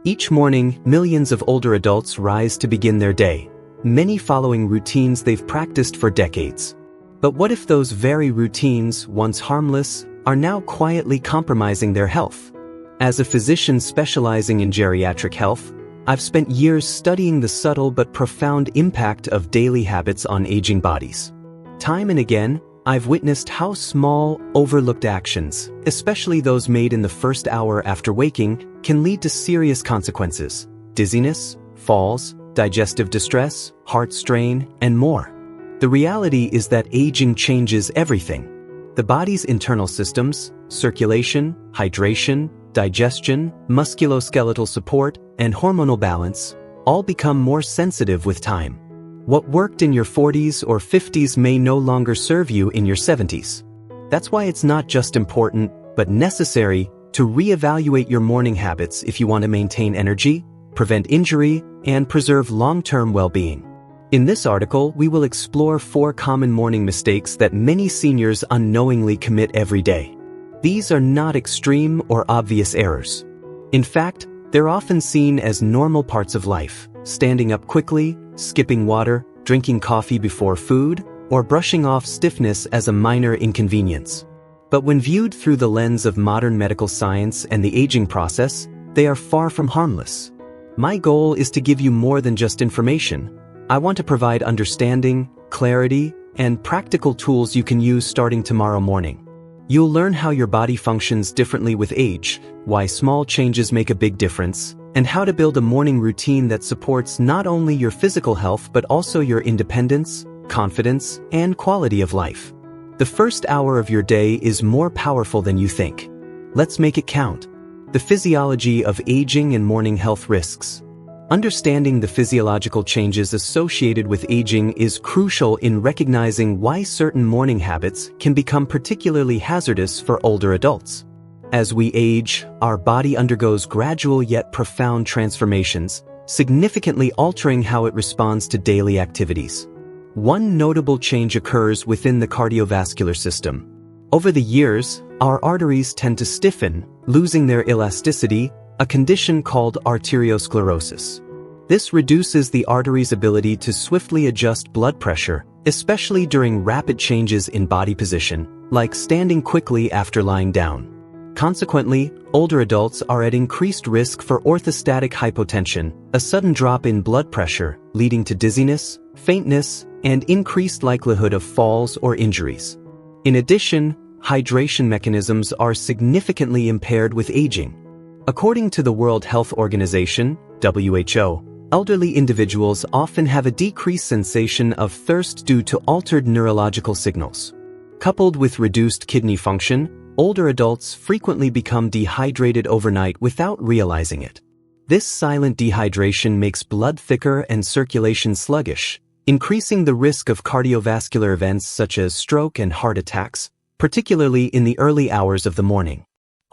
Each morning, millions of older adults rise to begin their day, many following routines they've practiced for decades. But what if those very routines, once harmless, are now quietly compromising their health? As a physician specializing in geriatric health, I've spent years studying the subtle but profound impact of daily habits on aging bodies. Time and again, I've witnessed how small, overlooked actions, especially those made in the first hour after waking, can lead to serious consequences: dizziness, falls, digestive distress, heart strain, and more. The reality is that aging changes everything. The body's internal systems, circulation, hydration, digestion, musculoskeletal support, and hormonal balance, all become more sensitive with time. What worked in your 40s or 50s may no longer serve you in your 70s. That's why it's not just important, but necessary, to reevaluate your morning habits if you want to maintain energy, prevent injury, and preserve long-term well-being. In this article, we will explore 4 common morning mistakes that many seniors unknowingly commit every day. These are not extreme or obvious errors. In fact, they're often seen as normal parts of life: standing up quickly, skipping water, drinking coffee before food, or brushing off stiffness as a minor inconvenience. But when viewed through the lens of modern medical science and the aging process, they are far from harmless. My goal is to give you more than just information. I want to provide understanding, clarity, and practical tools you can use starting tomorrow morning. You'll learn how your body functions differently with age, why small changes make a big difference, and how to build a morning routine that supports not only your physical health but also your independence, confidence, and quality of life. The first hour of your day is more powerful than you think. Let's make it count. The physiology of aging and morning health risks. Understanding the physiological changes associated with aging is crucial in recognizing why certain morning habits can become particularly hazardous for older adults. As we age, our body undergoes gradual yet profound transformations, significantly altering how it responds to daily activities. One notable change occurs within the cardiovascular system. Over the years, our arteries tend to stiffen, losing their elasticity, a condition called arteriosclerosis. This reduces the artery's ability to swiftly adjust blood pressure, especially during rapid changes in body position, like standing quickly after lying down. Consequently, older adults are at increased risk for orthostatic hypotension, a sudden drop in blood pressure, leading to dizziness, faintness, and increased likelihood of falls or injuries. In addition, hydration mechanisms are significantly impaired with aging. According to the World Health Organization, WHO, elderly individuals often have a decreased sensation of thirst due to altered neurological signals. Coupled with reduced kidney function, older adults frequently become dehydrated overnight without realizing it. This silent dehydration makes blood thicker and circulation sluggish, increasing the risk of cardiovascular events such as stroke and heart attacks, particularly in the early hours of the morning.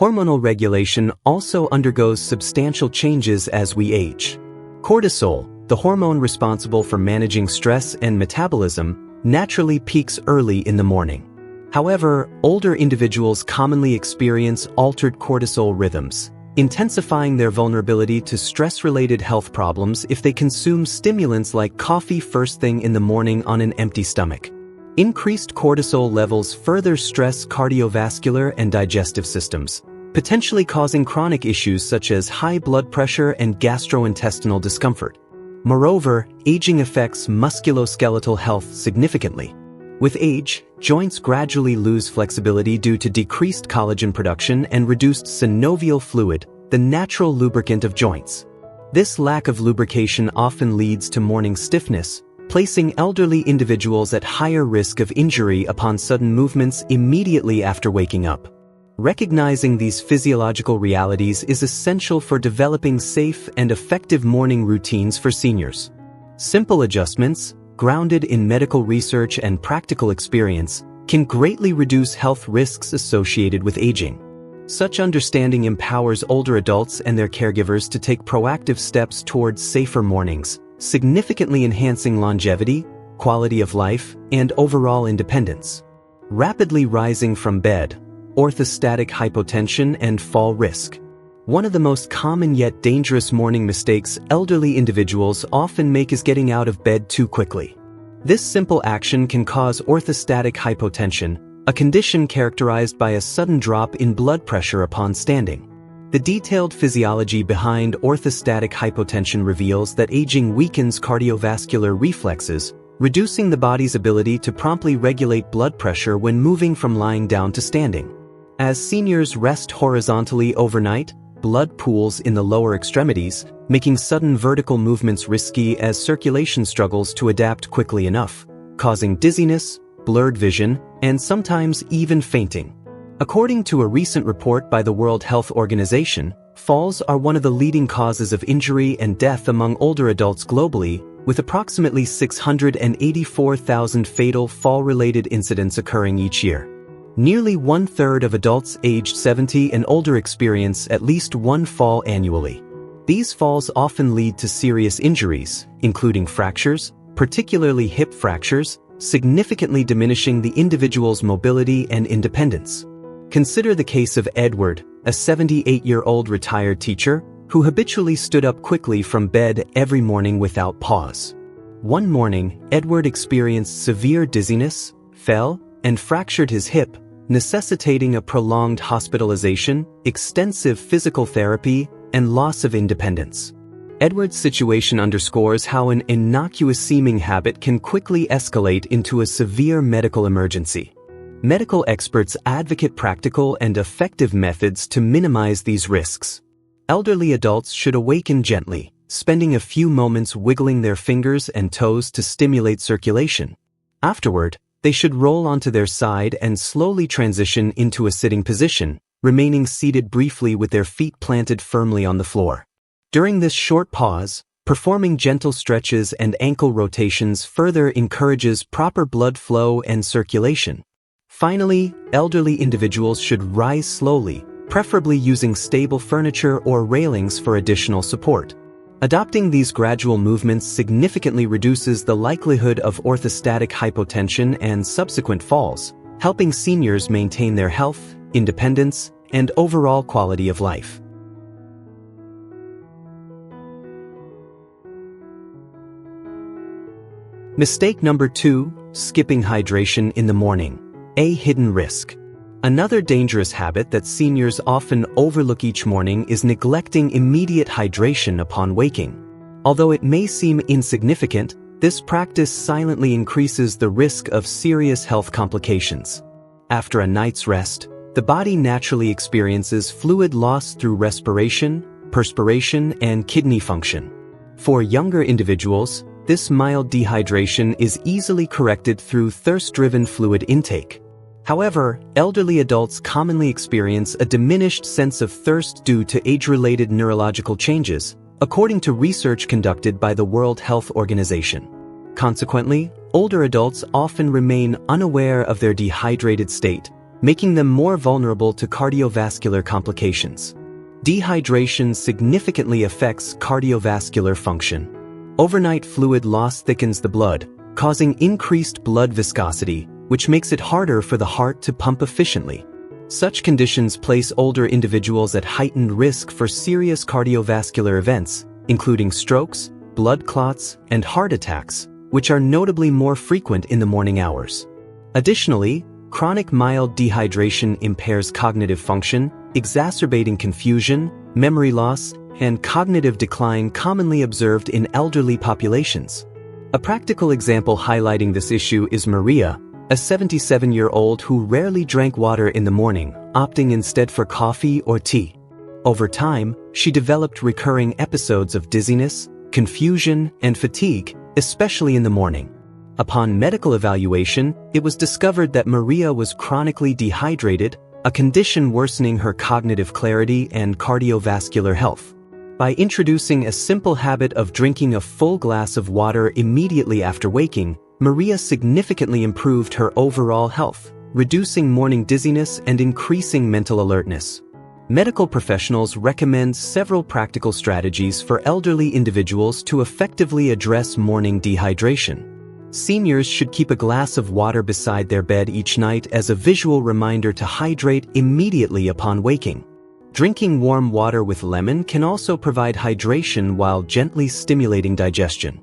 Hormonal regulation also undergoes substantial changes as we age. Cortisol, the hormone responsible for managing stress and metabolism, naturally peaks early in the morning. However, older individuals commonly experience altered cortisol rhythms, intensifying their vulnerability to stress-related health problems if they consume stimulants like coffee first thing in the morning on an empty stomach. Increased cortisol levels further stress cardiovascular and digestive systems, potentially causing chronic issues such as high blood pressure and gastrointestinal discomfort. Moreover, aging affects musculoskeletal health significantly. With age, joints gradually lose flexibility due to decreased collagen production and reduced synovial fluid, the natural lubricant of joints. This lack of lubrication often leads to morning stiffness, placing elderly individuals at higher risk of injury upon sudden movements immediately after waking up. Recognizing these physiological realities is essential for developing safe and effective morning routines for seniors. Simple adjustments, grounded in medical research and practical experience, can greatly reduce health risks associated with aging. Such understanding empowers older adults and their caregivers to take proactive steps towards safer mornings, significantly enhancing longevity, quality of life, and overall independence. Rapidly rising from bed, orthostatic hypotension and fall risk. One of the most common yet dangerous morning mistakes elderly individuals often make is getting out of bed too quickly. This simple action can cause orthostatic hypotension, a condition characterized by a sudden drop in blood pressure upon standing. The detailed physiology behind orthostatic hypotension reveals that aging weakens cardiovascular reflexes, reducing the body's ability to promptly regulate blood pressure when moving from lying down to standing. As seniors rest horizontally overnight, blood pools in the lower extremities, making sudden vertical movements risky as circulation struggles to adapt quickly enough, causing dizziness, blurred vision, and sometimes even fainting. According to a recent report by the World Health Organization, falls are one of the leading causes of injury and death among older adults globally, with approximately 684,000 fatal fall-related incidents occurring each year. Nearly one-third of adults aged 70 and older experience at least one fall annually. These falls often lead to serious injuries, including fractures, particularly hip fractures, significantly diminishing the individual's mobility and independence. Consider the case of Edward, a 78-year-old retired teacher, who habitually stood up quickly from bed every morning without pause. One morning, Edward experienced severe dizziness, fell, and fractured his hip, necessitating a prolonged hospitalization, extensive physical therapy, and loss of independence. Edward's situation underscores how an innocuous-seeming habit can quickly escalate into a severe medical emergency. Medical experts advocate practical and effective methods to minimize these risks. Elderly adults should awaken gently, spending a few moments wiggling their fingers and toes to stimulate circulation. Afterward, they should roll onto their side and slowly transition into a sitting position, remaining seated briefly with their feet planted firmly on the floor. During this short pause, performing gentle stretches and ankle rotations further encourages proper blood flow and circulation. Finally, elderly individuals should rise slowly, preferably using stable furniture or railings for additional support. Adopting these gradual movements significantly reduces the likelihood of orthostatic hypotension and subsequent falls, helping seniors maintain their health, independence, and overall quality of life. Mistake number 2, skipping hydration in the morning. A hidden risk. Another dangerous habit that seniors often overlook each morning is neglecting immediate hydration upon waking. Although it may seem insignificant, this practice silently increases the risk of serious health complications. After a night's rest, the body naturally experiences fluid loss through respiration, perspiration, and kidney function. For younger individuals, this mild dehydration is easily corrected through thirst-driven fluid intake. However, elderly adults commonly experience a diminished sense of thirst due to age-related neurological changes, according to research conducted by the World Health Organization. Consequently, older adults often remain unaware of their dehydrated state, making them more vulnerable to cardiovascular complications. Dehydration significantly affects cardiovascular function. Overnight fluid loss thickens the blood, causing increased blood viscosity, which makes it harder for the heart to pump efficiently. Such conditions place older individuals at heightened risk for serious cardiovascular events, including strokes, blood clots, and heart attacks, which are notably more frequent in the morning hours. Additionally, chronic mild dehydration impairs cognitive function, exacerbating confusion, memory loss, and cognitive decline commonly observed in elderly populations. A practical example highlighting this issue is Maria, a 77-year-old who rarely drank water in the morning, opting instead for coffee or tea. Over time, she developed recurring episodes of dizziness, confusion, and fatigue, especially in the morning. Upon medical evaluation, it was discovered that Maria was chronically dehydrated, a condition worsening her cognitive clarity and cardiovascular health. By introducing a simple habit of drinking a full glass of water immediately after waking, Maria significantly improved her overall health, reducing morning dizziness and increasing mental alertness. Medical professionals recommend several practical strategies for elderly individuals to effectively address morning dehydration. Seniors should keep a glass of water beside their bed each night as a visual reminder to hydrate immediately upon waking. Drinking warm water with lemon can also provide hydration while gently stimulating digestion.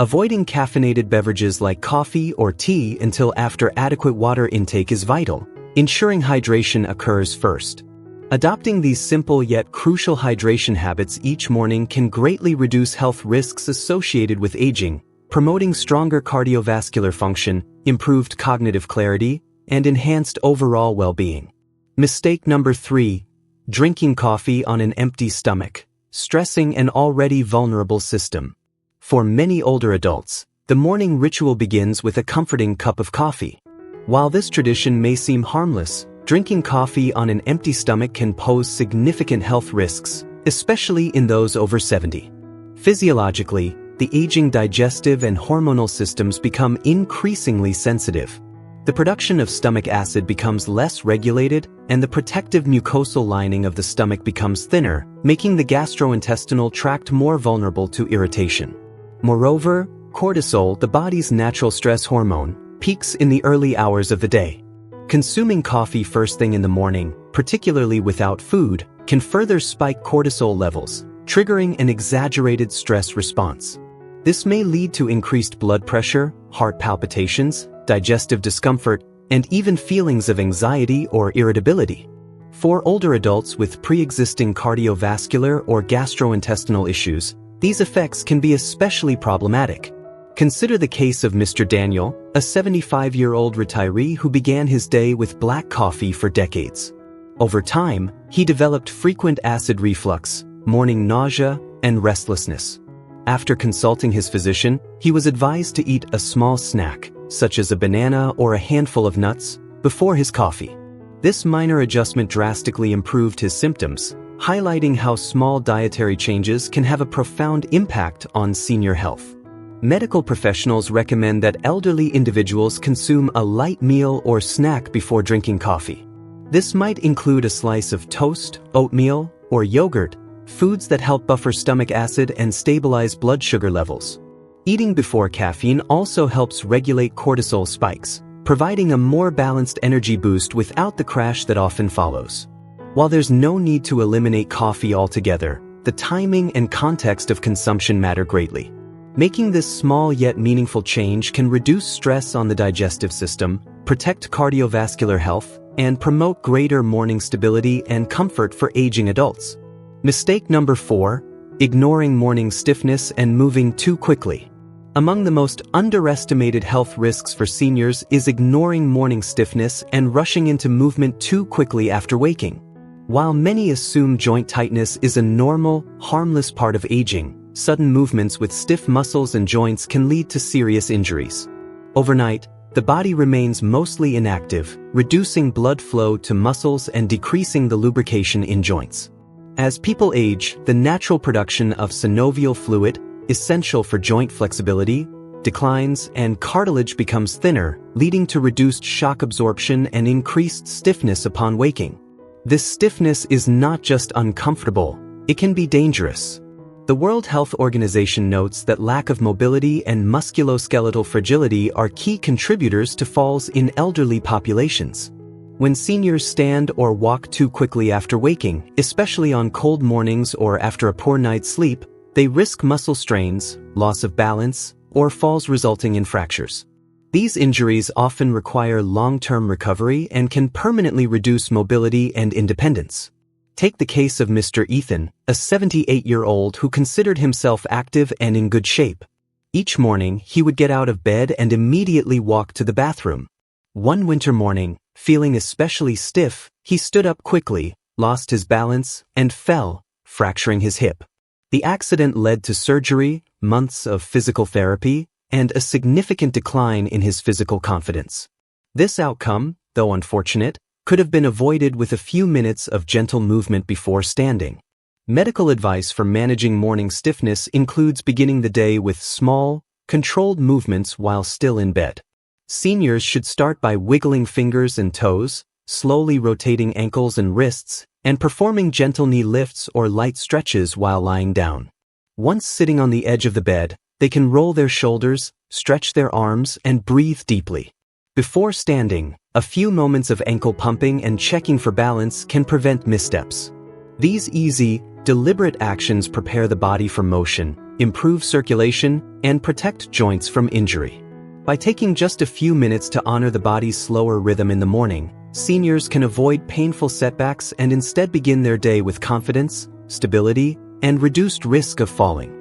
Avoiding caffeinated beverages like coffee or tea until after adequate water intake is vital, ensuring hydration occurs first. Adopting these simple yet crucial hydration habits each morning can greatly reduce health risks associated with aging, promoting stronger cardiovascular function, improved cognitive clarity, and enhanced overall well-being. Mistake number 3. Drinking coffee on an empty stomach, stressing an already vulnerable system. For many older adults, the morning ritual begins with a comforting cup of coffee. While this tradition may seem harmless, drinking coffee on an empty stomach can pose significant health risks, especially in those over 70. Physiologically, the aging digestive and hormonal systems become increasingly sensitive. The production of stomach acid becomes less regulated, and the protective mucosal lining of the stomach becomes thinner, making the gastrointestinal tract more vulnerable to irritation. Moreover, cortisol, the body's natural stress hormone, peaks in the early hours of the day. Consuming coffee first thing in the morning, particularly without food, can further spike cortisol levels, triggering an exaggerated stress response. This may lead to increased blood pressure, heart palpitations, digestive discomfort, and even feelings of anxiety or irritability. For older adults with pre-existing cardiovascular or gastrointestinal issues, these effects can be especially problematic. Consider the case of Mr. Daniel, a 75-year-old retiree who began his day with black coffee for decades. Over time, he developed frequent acid reflux, morning nausea, and restlessness. After consulting his physician, he was advised to eat a small snack, such as a banana or a handful of nuts, before his coffee. This minor adjustment drastically improved his symptoms, highlighting how small dietary changes can have a profound impact on senior health. Medical professionals recommend that elderly individuals consume a light meal or snack before drinking coffee. This might include a slice of toast, oatmeal, or yogurt, foods that help buffer stomach acid and stabilize blood sugar levels. Eating before caffeine also helps regulate cortisol spikes, providing a more balanced energy boost without the crash that often follows. While there's no need to eliminate coffee altogether, the timing and context of consumption matter greatly. Making this small yet meaningful change can reduce stress on the digestive system, protect cardiovascular health, and promote greater morning stability and comfort for aging adults. Mistake number 4. Ignoring morning stiffness and moving too quickly. Among the most underestimated health risks for seniors is ignoring morning stiffness and rushing into movement too quickly after waking. While many assume joint tightness is a normal, harmless part of aging, sudden movements with stiff muscles and joints can lead to serious injuries. Overnight, the body remains mostly inactive, reducing blood flow to muscles and decreasing the lubrication in joints. As people age, the natural production of synovial fluid, essential for joint flexibility, declines and cartilage becomes thinner, leading to reduced shock absorption and increased stiffness upon waking. This stiffness is not just uncomfortable, it can be dangerous. The World Health Organization notes that lack of mobility and musculoskeletal fragility are key contributors to falls in elderly populations. When seniors stand or walk too quickly after waking, especially on cold mornings or after a poor night's sleep, they risk muscle strains, loss of balance, or falls resulting in fractures. These injuries often require long-term recovery and can permanently reduce mobility and independence. Take the case of Mr. Ethan, a 78-year-old who considered himself active and in good shape. Each morning, he would get out of bed and immediately walk to the bathroom. One winter morning, feeling especially stiff, he stood up quickly, lost his balance, and fell, fracturing his hip. The accident led to surgery, months of physical therapy, and a significant decline in his physical confidence. This outcome, though unfortunate, could have been avoided with a few minutes of gentle movement before standing. Medical advice for managing morning stiffness includes beginning the day with small, controlled movements while still in bed. Seniors should start by wiggling fingers and toes, slowly rotating ankles and wrists, and performing gentle knee lifts or light stretches while lying down. Once sitting on the edge of the bed, they can roll their shoulders, stretch their arms, and breathe deeply. Before standing, a few moments of ankle pumping and checking for balance can prevent missteps. These easy, deliberate actions prepare the body for motion, improve circulation, and protect joints from injury. By taking just a few minutes to honor the body's slower rhythm in the morning, seniors can avoid painful setbacks and instead begin their day with confidence, stability, and reduced risk of falling.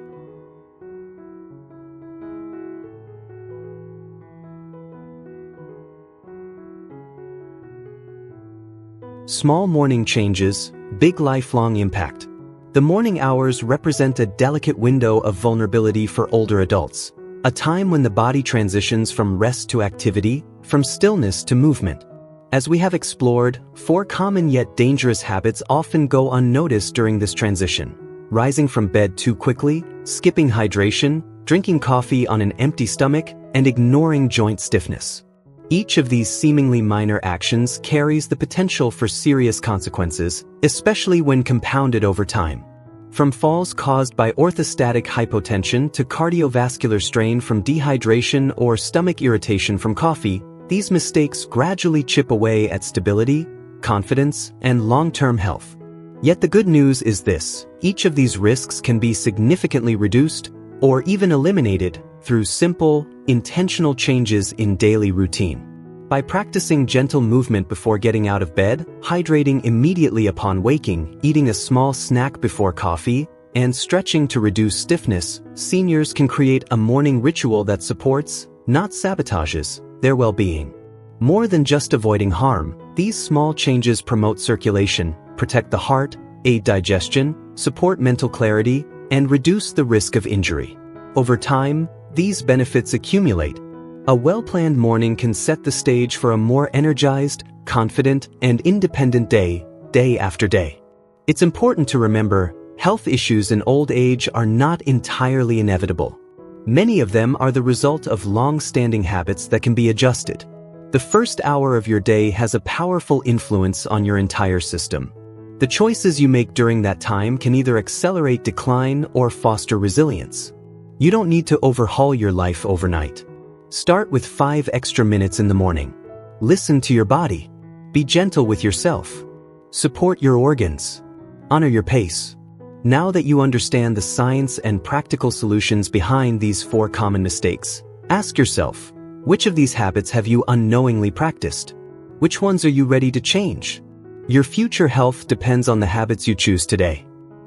Small morning changes, big lifelong impact. The morning hours represent a delicate window of vulnerability for older adults, a time when the body transitions from rest to activity, from stillness to movement. As we have explored, 4 common yet dangerous habits often go unnoticed during this transition: rising from bed too quickly, skipping hydration, drinking coffee on an empty stomach, and ignoring joint stiffness. Each of these seemingly minor actions carries the potential for serious consequences, especially when compounded over time. From falls caused by orthostatic hypotension to cardiovascular strain from dehydration or stomach irritation from coffee, these mistakes gradually chip away at stability, confidence, and long-term health. Yet the good news is this: each of these risks can be significantly reduced or even eliminated through simple, intentional changes in daily routine. By practicing gentle movement before getting out of bed, hydrating immediately upon waking, eating a small snack before coffee, and stretching to reduce stiffness, seniors can create a morning ritual that supports, not sabotages, their well-being. More than just avoiding harm, these small changes promote circulation, protect the heart, aid digestion, support mental clarity, and reduce the risk of injury. Over time, these benefits accumulate. A well-planned morning can set the stage for a more energized, confident, and independent day, day after day. It's important to remember, health issues in old age are not entirely inevitable. Many of them are the result of long-standing habits that can be adjusted. The first hour of your day has a powerful influence on your entire system. The choices you make during that time can either accelerate decline or foster resilience. You don't need to overhaul your life overnight. Start with 5 extra minutes in the morning. Listen to your body. Be gentle with yourself. Support your organs. Honor your pace. Now that you understand the science and practical solutions behind these 4 common mistakes, ask yourself, which of these habits have you unknowingly practiced? Which ones are you ready to change? Your future health depends on the habits you choose today.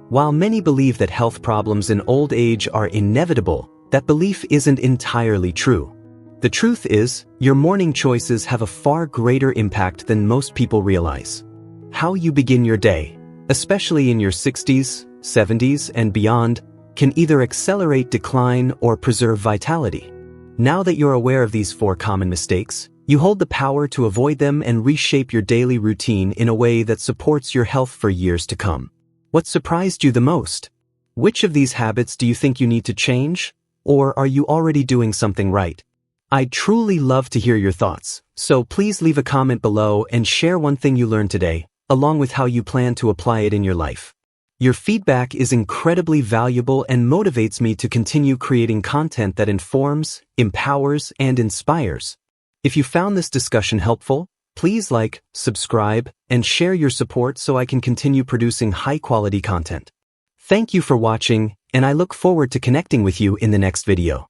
While many believe that health problems in old age are inevitable, that belief isn't entirely true. The truth is, your morning choices have a far greater impact than most people realize. How you begin your day, especially in your 60s, 70s, and beyond, can either accelerate decline or preserve vitality. Now that you're aware of these 4 common mistakes, you hold the power to avoid them and reshape your daily routine in a way that supports your health for years to come. What surprised you the most? Which of these habits do you think you need to change? Or are you already doing something right? I'd truly love to hear your thoughts, so please leave a comment below and share one thing you learned today, along with how you plan to apply it in your life. Your feedback is incredibly valuable and motivates me to continue creating content that informs, empowers, and inspires. If you found this discussion helpful, please like, subscribe, and share your support so I can continue producing high-quality content. Thank you for watching, and I look forward to connecting with you in the next video.